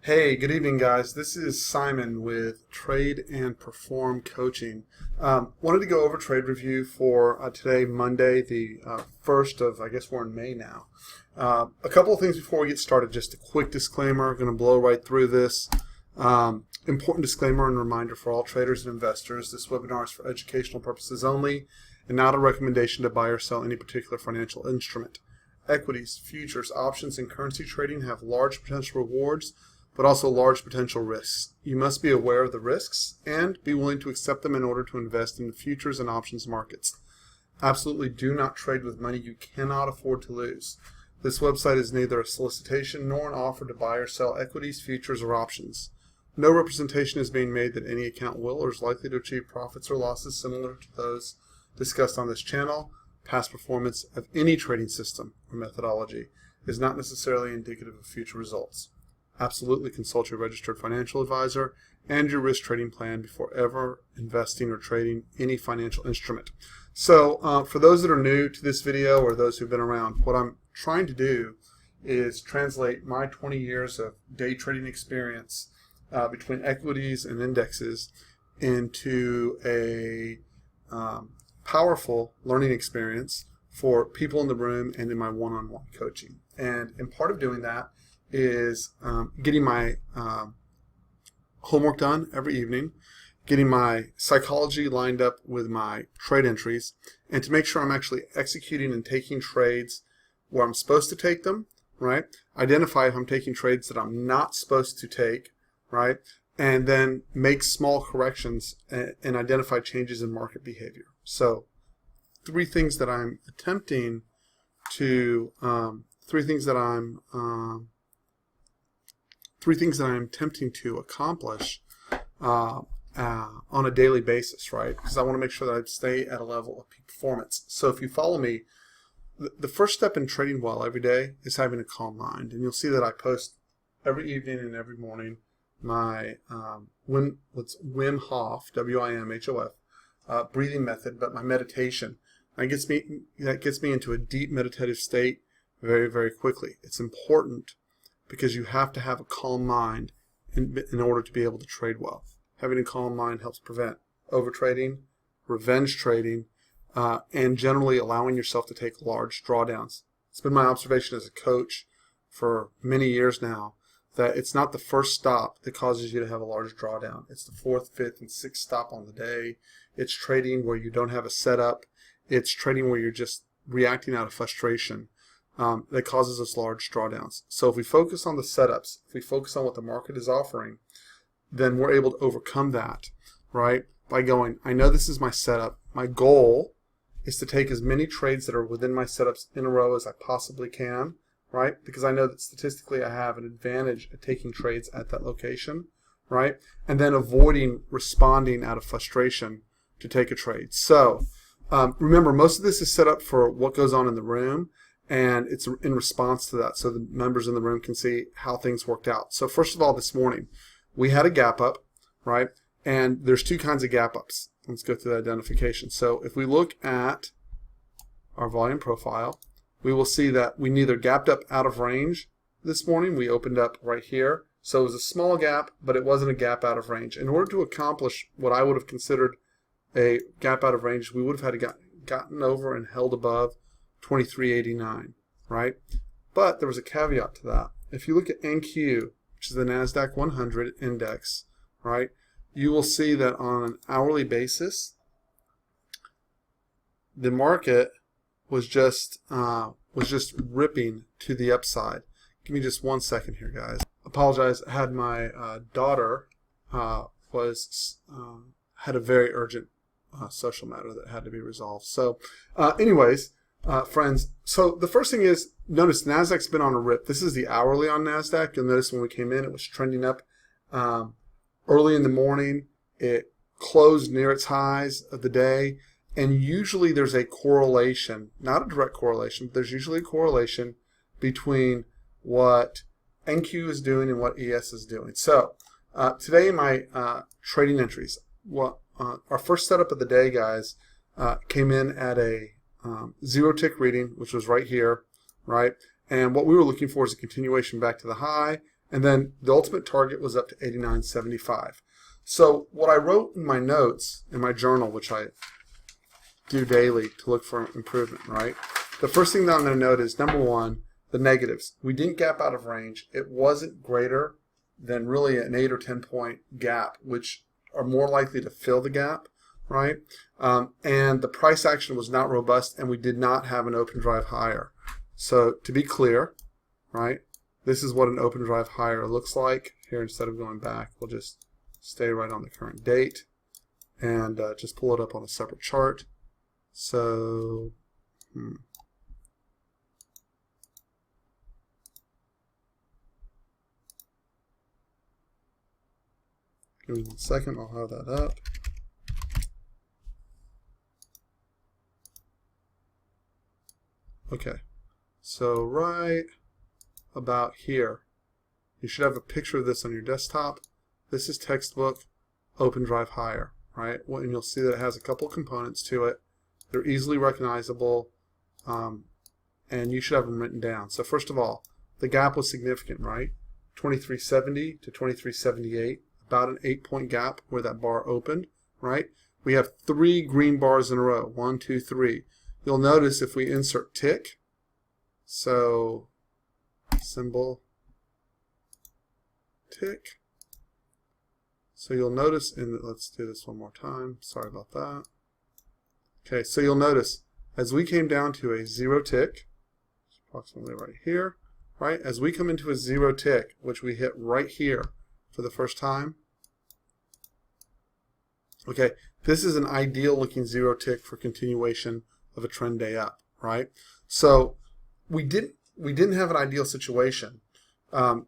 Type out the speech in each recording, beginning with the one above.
Hey, good evening, guys. This is Simon with Trade and Perform Coaching. Wanted to go over trade review for today, Monday, the 1st of, I guess we're in May now. A couple of things before we get started. Just a quick disclaimer. Going to blow right through this. Important disclaimer and reminder for all traders and investors. This webinar is for educational purposes only and not a recommendation to buy or sell any particular financial instrument. Equities, futures, options, and currency trading have large potential rewards, but also large potential risks. You must be aware of the risks and be willing to accept them in order to invest in the futures and options markets. Absolutely do not trade with money you cannot afford to lose. This website is neither a solicitation nor an offer to buy or sell equities, futures, or options. No representation is being made that any account will or is likely to achieve profits or losses similar to those discussed on this channel. Past performance of any trading system or methodology is not necessarily indicative of future results. Absolutely consult your registered financial advisor and your risk trading plan before ever investing or trading any financial instrument. So for those that are new to this video or those who've been around, what I'm trying to do is translate my 20 years of day trading experience between equities and indexes into a powerful learning experience for people in the room and in my one-on-one coaching. And part of doing that is getting my homework done every evening, getting my psychology lined up with my trade entries, and to make sure I'm actually executing and taking trades where I'm supposed to take them, right? Identify if I'm taking trades that I'm not supposed to take, right? And then make small corrections and identify changes in market behavior. So three things that I'm attempting to accomplish on a daily basis, right? Because I want to make sure that I stay at a level of peak performance. So if you follow me, the first step in trading well every day is having a calm mind. And you'll see that I post every evening and every morning my Wim Hof, W-I-M-H-O-F, breathing method, but my meditation. That gets me into a deep meditative state very, very quickly. It's important because you have to have a calm mind in order to be able to trade well. Having a calm mind helps prevent overtrading, revenge trading, and generally allowing yourself to take large drawdowns. It's been my observation as a coach for many years now that it's not the first stop that causes you to have a large drawdown. It's the fourth, fifth, and sixth stop on the day. It's trading where you don't have a setup. It's trading where you're just reacting out of frustration that causes us large drawdowns. So if we focus on the setups, if we focus on what the market is offering, then we're able to overcome that, right? By going, I know this is my setup. My goal is to take as many trades that are within my setups in a row as I possibly can, right? Because I know that statistically I have an advantage at taking trades at that location, right? And then avoiding responding out of frustration to take a trade. So remember, most of this is set up for what goes on in the room, and it's in response to that so the members in the room can see how things worked out. So first of all, this morning, we had a gap up, right? And there's two kinds of gap ups. Let's go through the identification. So if we look at our volume profile, we will see that we neither gapped up out of range this morning. We opened up right here. So it was a small gap, but it wasn't a gap out of range. In order to accomplish what I would have considered a gap out of range, we would have had to gotten over and held above 2389, right? But there was a caveat to that. If you look at NQ, which is the NASDAQ 100 index, right, you will see that on an hourly basis, the market was just ripping to the upside. Give me just 1 second here, guys. Apologize. I had my daughter had a very urgent social matter that had to be resolved. So, anyways, friends. So the first thing is, notice Nasdaq's been on a rip. This is the hourly on Nasdaq. You'll notice when we came in, it was trending up early in the morning. It closed near its highs of the day. And usually there's a correlation, not a direct correlation, but there's usually a correlation between what NQ is doing and what ES is doing. So today in my trading entries, our first setup of the day, guys, came in at a zero tick reading, which was right here, right? And what we were looking for is a continuation back to the high And then the ultimate target was up to 89.75. So what I wrote in my notes in my journal, which I do daily to look for improvement, right? The first thing that I'm going to note is, number one, the negatives. We didn't gap out of range. It wasn't greater than really an 8 or 10 point gap, which are more likely to fill the gap, right? And the price action was not robust, and we did not have an open drive higher. So to be clear, right, this is what an open drive higher looks like. Here, instead of going back, we'll just stay right on the current date and just pull it up on a separate chart. So, give me 1 second, I'll have that up. Okay, so right about here, you should have a picture of this on your desktop. This is textbook open drive higher, right? And you'll see that it has a couple components to it. They're easily recognizable, and you should have them written down. So first of all, the gap was significant, right? 2370 to 2378, about an 8 point gap where that bar opened, right? We have 3 green bars in a row, 1, 2, 3. You'll notice if we insert tick, so symbol tick. So you'll notice, let's do this one more time. Sorry about that. Okay, so you'll notice as we came down to a 0 tick, approximately right here, right? As we come into a 0 tick, which we hit right here for the first time. Okay, this is an ideal looking 0 tick for continuation of a trend day up, right? So we didn't have an ideal situation. However,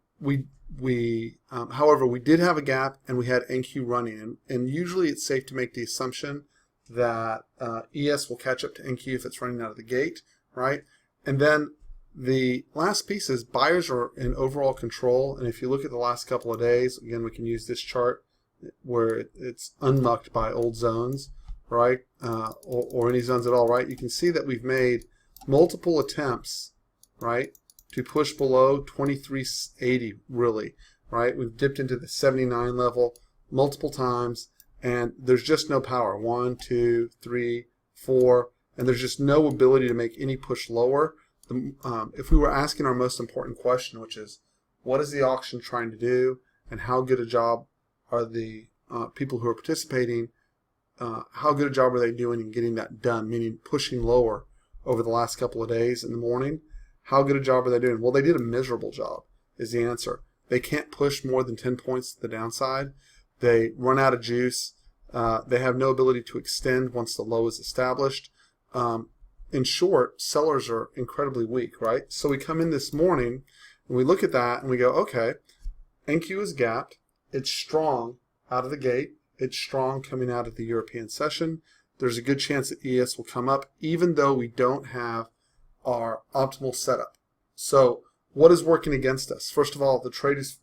we did have a gap, and we had NQ running, and usually it's safe to make the assumption that ES will catch up to NQ if it's running out of the gate, right? And then the last piece is buyers are in overall control, and if you look at the last couple of days, again, we can use this chart where it's unmucked by old zones, right? Or any zones at all, right? You can see that we've made multiple attempts, right, to push below 2380, really, right? We've dipped into the 79 level multiple times, and there's just no power. 1, 2, 3, 4, and there's just no ability to make any push lower. If we were asking our most important question, which is, what is the auction trying to do, and how good a job are the people who are participating, how good a job are they doing in getting that done, meaning pushing lower over the last couple of days in the morning? How good a job are they doing? Well, they did a miserable job, is the answer. They can't push more than 10 points to the downside. They run out of juice. They have no ability to extend once the low is established. In short, sellers are incredibly weak, right? So we come in this morning and we look at that and we go, okay, NQ is gapped. It's strong out of the gate. It's strong coming out of the European session. There's a good chance that ES will come up, even though we don't have our optimal setup. So what is working against us? First of all,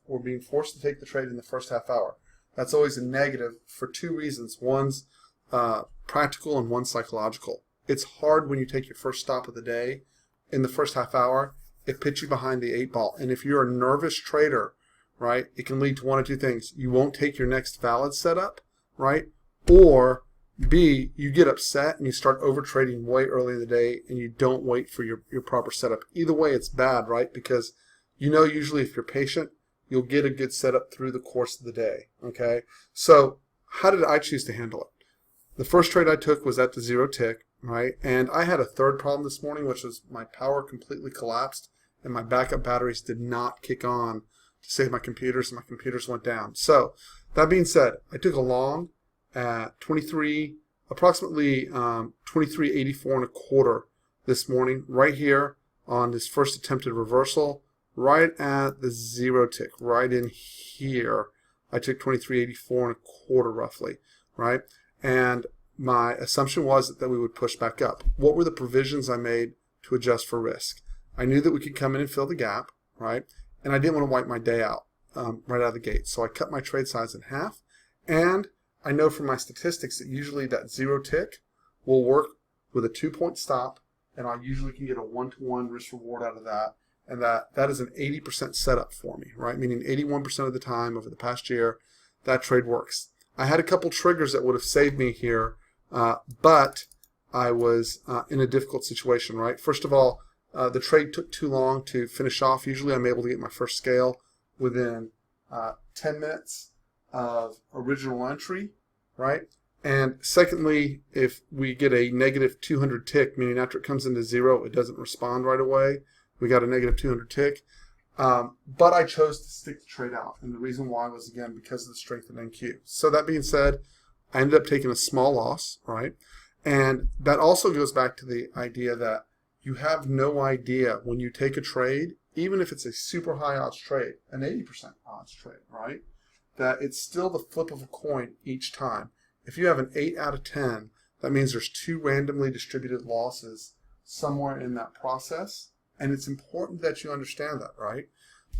we're being forced to take the trade in the first half hour. That's always a negative for 2 reasons. One's practical and one's psychological. It's hard when you take your first stop of the day in the first half hour. It puts you behind the 8 ball. And if you're a nervous trader, right, it can lead to one of 2 things. You won't take your next valid setup, right? Or B, you get upset and you start over trading way early in the day and you don't wait for your proper setup. Either way, it's bad, right? Because you know usually if you're patient, you'll get a good setup through the course of the day, okay? So how did I choose to handle it? The first trade I took was at the 0 tick, right? And I had a third problem this morning, which was my power completely collapsed and my backup batteries did not kick on to save my computers, and my computers went down. So that being said, I took a long at approximately 2384 and a quarter this morning, right here on this first attempted reversal, right at the 0 tick, right in here. I took 2384 and a quarter roughly, right? And my assumption was that we would push back up. What were the provisions I made to adjust for risk? I knew that we could come in and fill the gap, right? And I didn't want to wipe my day out right out of the gate. So I cut my trade size in half. And I know from my statistics that usually that 0 tick will work with a 2-point stop, and I usually can get a 1-to-1 risk reward out of that. and that is an 80% setup for me, right? Meaning 81% of the time over the past year, that trade works. I had a couple triggers that would have saved me here, but I was in a difficult situation, right? First of all, the trade took too long to finish off. Usually I'm able to get my first scale within 10 minutes of original entry, right? And secondly, if we get a negative 200 tick, meaning after it comes into zero, it doesn't respond right away, we got a negative 200 tick. But I chose to stick the trade out. And the reason why was, again, because of the strength in NQ. So that being said, I ended up taking a small loss, right? And that also goes back to the idea that you have no idea when you take a trade, even if it's a super high odds trade, an 80% odds trade, right? That it's still the flip of a coin each time. If you have an 8 out of 10, that means there's 2 randomly distributed losses somewhere in that process. And it's important that you understand that, right?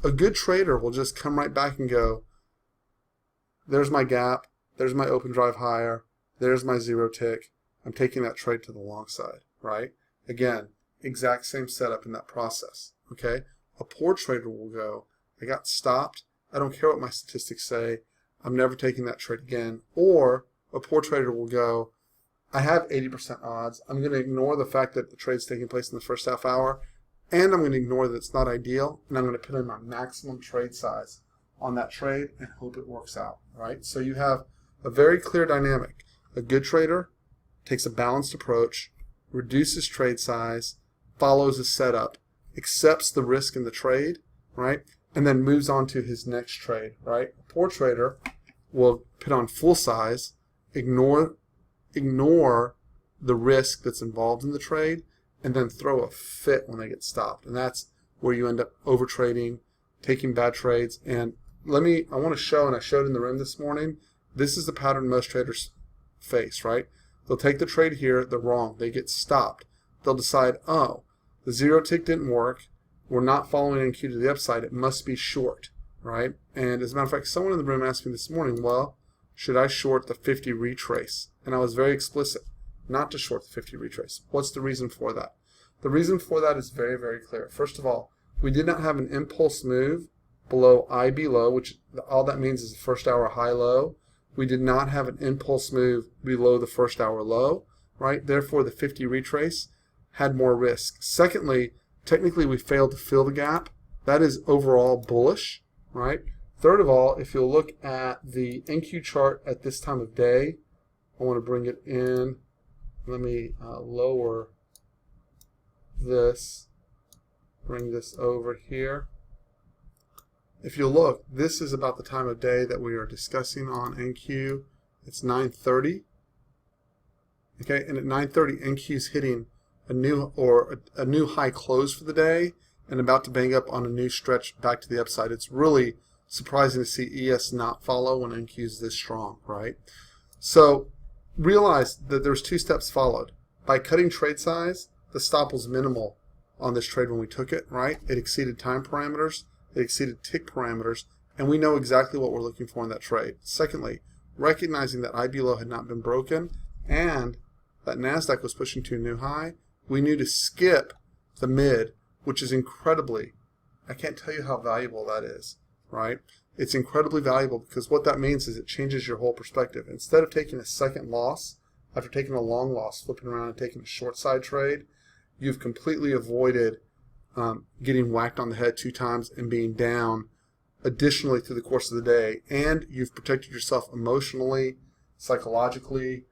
A good trader will just come right back and go, there's my gap, there's my open drive higher, there's my zero tick. I'm taking that trade to the long side, right? Again, exact same setup in that process, okay? A poor trader will go, I got stopped, I don't care what my statistics say, I'm never taking that trade again. Or a poor trader will go, I have 80% odds, I'm going to ignore the fact that the trade's taking place in the first half hour, and I'm going to ignore that it's not ideal, and I'm going to put in my maximum trade size on that trade and hope it works out, right? So you have a very clear dynamic. A good trader takes a balanced approach, reduces trade size, follows a setup, accepts the risk in the trade, right? And then moves on to his next trade, right? A poor trader will put on full size, ignore the risk that's involved in the trade, and then throw a fit when they get stopped. And that's where you end up overtrading, taking bad trades. And I want to show, and I showed in the room this morning, this is the pattern most traders face, right? They'll take the trade here, they're wrong, they get stopped. They'll decide, oh, the zero tick didn't work, we're not following NQ to the upside, it must be short, right? And as a matter of fact, someone in the room asked me this morning, well, should I short the 50 retrace? And I was very explicit, not to short the 50 retrace. What's the reason for that? The reason for that is very, very clear. First of all, we did not have an impulse move below IB low, which all that means is the first hour high low. We did not have an impulse move below the first hour low, right? Therefore, the 50 retrace had more risk. Secondly, technically we failed to fill the gap. That is overall bullish, right? Third of all, if you'll look at the NQ chart at this time of day, I want to bring it in. Let me lower this, bring this over here. If you look, this is about the time of day that we are discussing on NQ. It's 9:30. Okay, and at 9:30, NQ is hitting a new high close for the day and about to bang up on a new stretch back to the upside. It's really surprising to see ES not follow when NQ is this strong, right? So realize that there's 2 steps followed. By cutting trade size, the stop was minimal on this trade when we took it, right? It exceeded time parameters. It exceeded tick parameters, and we know exactly what we're looking for in that trade. Secondly, recognizing that IB low had not been broken and that NASDAQ was pushing to a new high, we knew to skip the mid, which is incredibly, I can't tell you how valuable that is, right? It's incredibly valuable because what that means is it changes your whole perspective. Instead of taking a second loss, after taking a long loss, flipping around and taking a short side trade, you've completely avoided getting whacked on the head 2 times and being down additionally through the course of the day. And you've protected yourself emotionally, psychologically,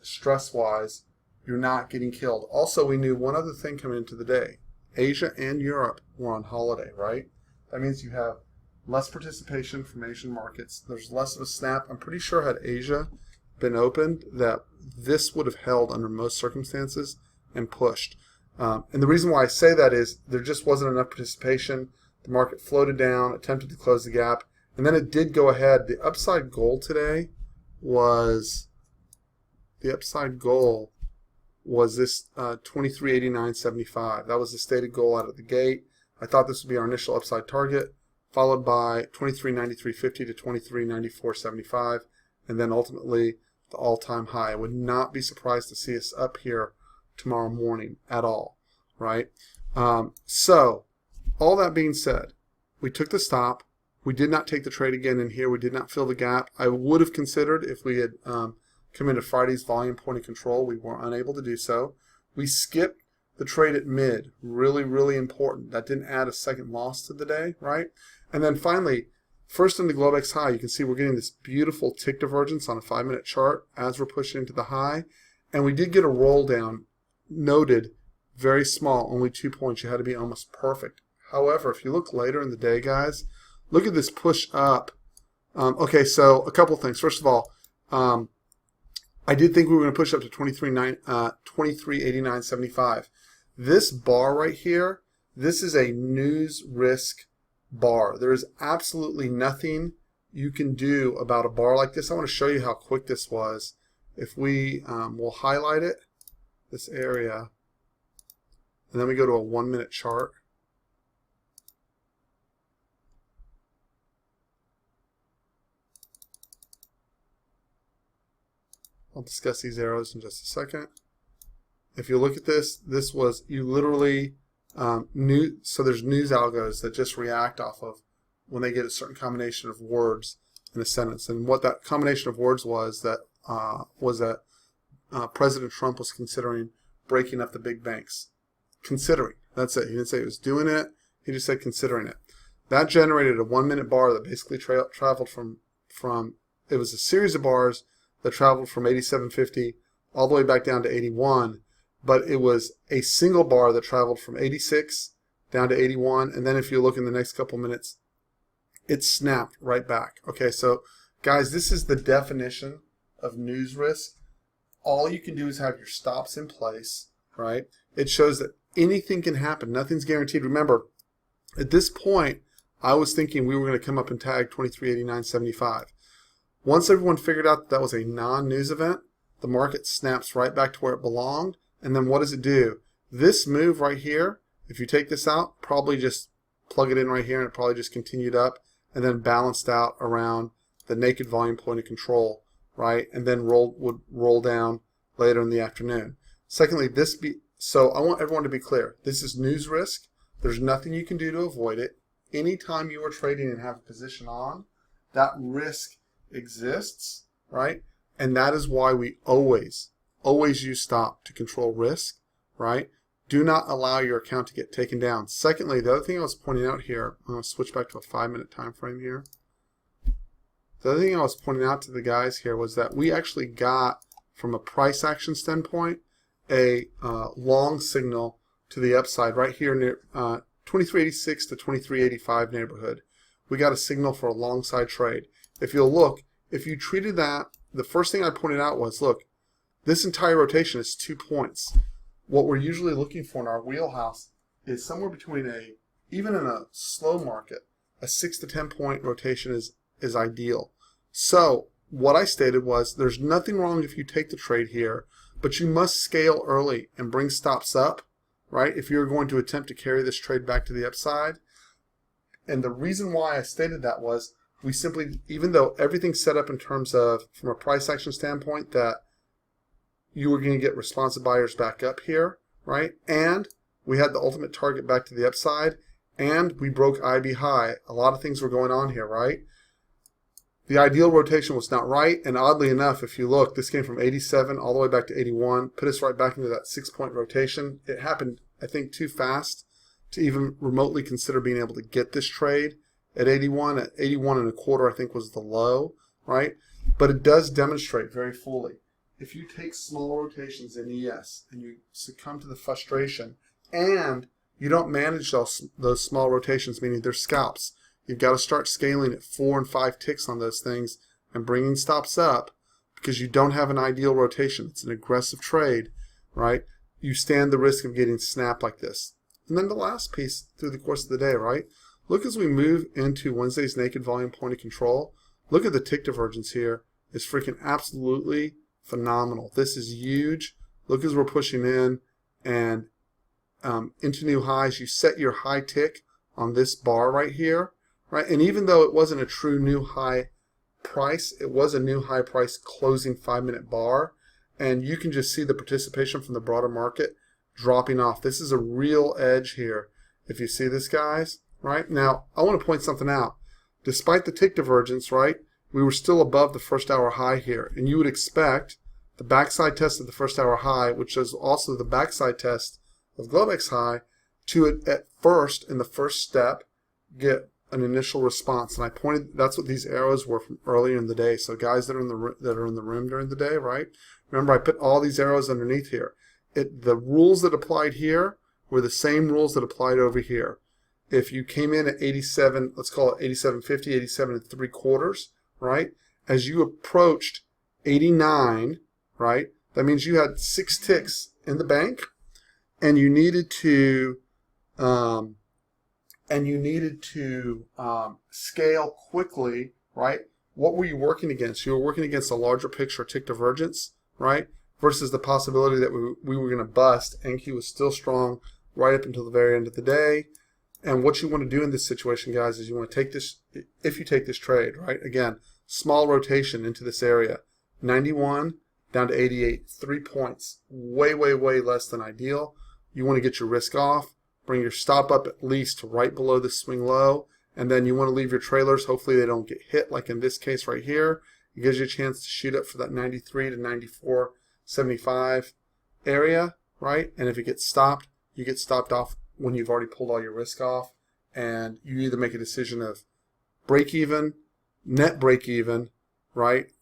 stress-wise. You're not getting killed. Also, we knew one other thing coming into the day. Asia and Europe were on holiday, right? That means you have less participation from Asian markets. There's less of a snap. I'm pretty sure had Asia been opened that this would have held under most circumstances and pushed. And the reason why I say that is there just wasn't enough participation. The market floated down, attempted to close the gap, and then it did go ahead. The upside goal today was this 2389.75. That was the stated goal out of the gate. I thought this would be our initial upside target, followed by 2393.50 to 2394.75, and then ultimately the all-time high. I would not be surprised to see us up here tomorrow morning at all, right? So all that being said, we took the stop. We did not take the trade again in here. We did not fill the gap. I would have considered if we had come into Friday's volume point of control. We were unable to do so. We skipped the trade at mid. Really, really important. That didn't add a second loss to the day, right? And then finally, first into Globex high, you can see we're getting this beautiful tick divergence on a 5-minute chart as we're pushing into the high. And we did get a roll down, noted, very small, only 2 points. You had to be almost perfect. However, if you look later in the day, guys, look at this push up. Okay, so a couple things. First of all, I did think we were going to push up to 2389.75. This bar right here, this is a news risk bar. There is absolutely nothing you can do about a bar like this. I want to show you how quick this was. If we will highlight it, this area, and then we go to a 1-minute chart. I'll discuss these arrows in just a second. If you look at this, this was, you literally, so there's news algos that just react off of when they get a certain combination of words in a sentence. And what that combination of words was that President Trump was considering breaking up the big banks. Considering. That's it. He didn't say he was doing it. He just said considering it. That generated a 1-minute bar that basically traveled from, it was a series of bars that traveled from 87.50 all the way back down to 81. But it was a single bar that traveled from 86 down to 81. And then if you look in the next couple minutes, it snapped right back. Okay, so guys, this is the definition of news risk. All you can do is have your stops in place, right? It shows that anything can happen. Nothing's guaranteed. Remember, at this point, I was thinking we were going to come up and tag 2389.75. Once everyone figured out that was a non-news event, the market snaps right back to where it belonged. And then what does it do? This move right here, if you take this out, probably just plug it in right here and it probably just continued up and then balanced out around the naked volume point of control, right? And then would roll down later in the afternoon. Secondly, so I want everyone to be clear. This is news risk. There's nothing you can do to avoid it. Anytime you are trading and have a position on, that risk exists, right? And that is why we always use stop to control risk, right? Do not allow your account to get taken down. Secondly, the other thing I was pointing out here, I'm going to switch back to a 5-minute time frame here. The other thing I was pointing out to the guys here was that we actually got, from a price action standpoint, a long signal to the upside right here near 2386 to 2385 neighborhood. We got a signal for a long side trade. If you'll look, if you treated that, the first thing I pointed out was, look, this entire rotation is 2 points. What we're usually looking for in our wheelhouse is somewhere between even in a slow market, a 6 to 10 point rotation is ideal. So what I stated was there's nothing wrong if you take the trade here, but you must scale early and bring stops up, right? If you're going to attempt to carry this trade back to the upside. And the reason why I stated that was we simply, even though everything's set up in terms of, from a price action standpoint, that you were going to get responsive buyers back up here, right? And we had the ultimate target back to the upside, and we broke IB high. A lot of things were going on here, right? The ideal rotation was not right, and oddly enough, if you look, this came from 87 all the way back to 81, put us right back into that 6-point rotation. It happened, I think, too fast to even remotely consider being able to get this trade at 81. At 81 and a quarter, I think, was the low, right? But it does demonstrate very fully. If you take small rotations in ES and you succumb to the frustration and you don't manage those small rotations, meaning they're scalps, you've got to start scaling at 4 and 5 ticks on those things and bringing stops up because you don't have an ideal rotation. It's an aggressive trade, right? You stand the risk of getting snapped like this. And then the last piece through the course of the day, right? Look as we move into Wednesday's naked volume point of control. Look at the tick divergence here. It's freaking absolutely phenomenal. This is huge. Look as we're pushing in and into new highs. You set your high tick on this bar right here, right? And even though it wasn't a true new high price, it was a new high price closing 5-minute bar. And you can just see the participation from the broader market dropping off. This is a real edge here. If you see this, guys, right? Now, I want to point something out. Despite the tick divergence, right, we were still above the first hour high here. And you would expect the backside test of the first hour high, which is also the backside test of Globex high, to at first, in the first step, get an initial response. And I pointed, that's what these arrows were from earlier in the day. So guys that are in the room during the day, right? Remember, I put all these arrows underneath here. The rules that applied here were the same rules that applied over here. If you came in at 87, let's call it 87.50, 87 3/4, right? As you approached 89, right? That means you had 6 ticks in the bank, and you needed to scale quickly, right? What were you working against? You were working against a larger picture tick divergence, right? Versus the possibility that we were going to bust. NQ was still strong right up until the very end of the day. And what you want to do in this situation, guys, is you want to take this, if you take this trade, right? Again, small rotation into this area. 91 down to 88, 3 points. Way, way, way less than ideal. You want to get your risk off. Bring your stop up at least right below the swing low. And then you want to leave your trailers. Hopefully they don't get hit like in this case right here. It gives you a chance to shoot up for that 93 to 94.75 area, right? And if it gets stopped, you get stopped off when you've already pulled all your risk off, and you either make a decision of break even, net break even, right?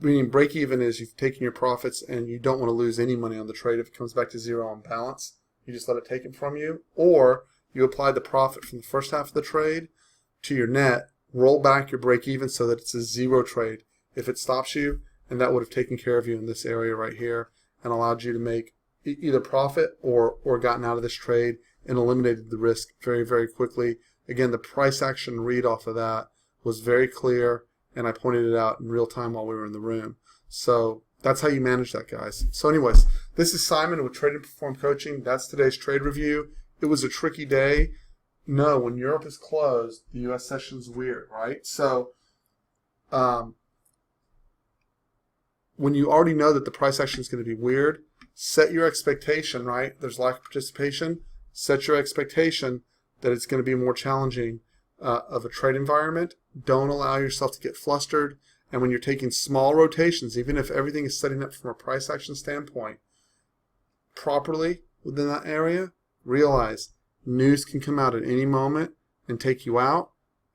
Meaning break even is you've taken your profits and you don't want to lose any money on the trade. If it comes back to zero on balance, you just let it take it from you, or you apply the profit from the first half of the trade to your net, roll back your break even so that it's a zero trade if it stops you, and that would have taken care of you in this area right here and allowed you to make either profit or gotten out of this trade and eliminated the risk very, very quickly. Again, the price action read off of that was very clear, and I pointed it out in real time while we were in the room. So that's how you manage that, guys. So anyways, this is Simon with Trade and Perform Coaching. That's today's trade review. It was a tricky day. No, when Europe is closed, the U.S. session's weird, right? So when you already know that the price action is going to be weird, set your expectation, right? There's lack of participation. Set your expectation that it's going to be more challenging of a trade environment. Don't allow yourself to get flustered. And when you're taking small rotations, even if everything is setting up from a price action standpoint properly within that area, realize news can come out at any moment and take you out.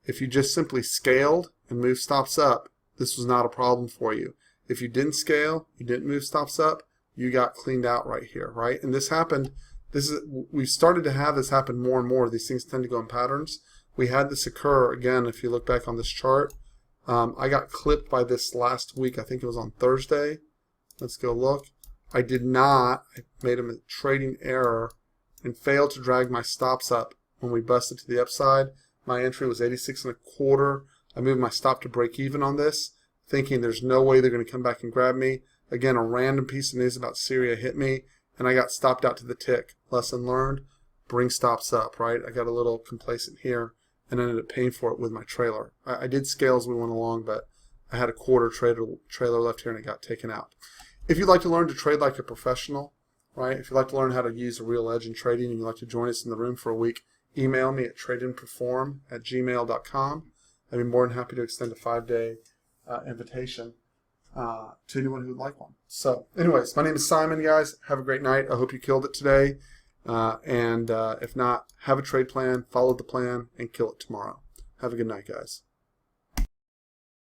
If you just simply scaled and moved stops up, this was not a problem for you. If you didn't scale, you didn't move stops up, you got cleaned out right here, right? And this happened. We've started to have this happen more and more. These things tend to go in patterns. We had this occur again. If you look back on this chart, I got clipped by this last week. I think it was on Thursday. Let's go look. I did not. I made a trading error and failed to drag my stops up when we busted to the upside. My entry was 86.25. I moved my stop to break even on this, thinking there's no way they're going to come back and grab me. Again, a random piece of news about Syria hit me, and I got stopped out to the tick. Lesson learned, bring stops up, right? I got a little complacent here and ended up paying for it with my trailer. I did scale as we went along, but I had a quarter trailer left here and it got taken out. If you'd like to learn to trade like a professional, right? If you'd like to learn how to use a real edge in trading and you'd like to join us in the room for a week, email me at tradeandperform@gmail.com. I'd be more than happy to extend a 5-day invitation to anyone who would like one. So anyways, my name is Simon, guys. Have a great night. I hope you killed it today. And if not, have a trade plan, follow the plan, and kill it tomorrow. Have a good night, guys.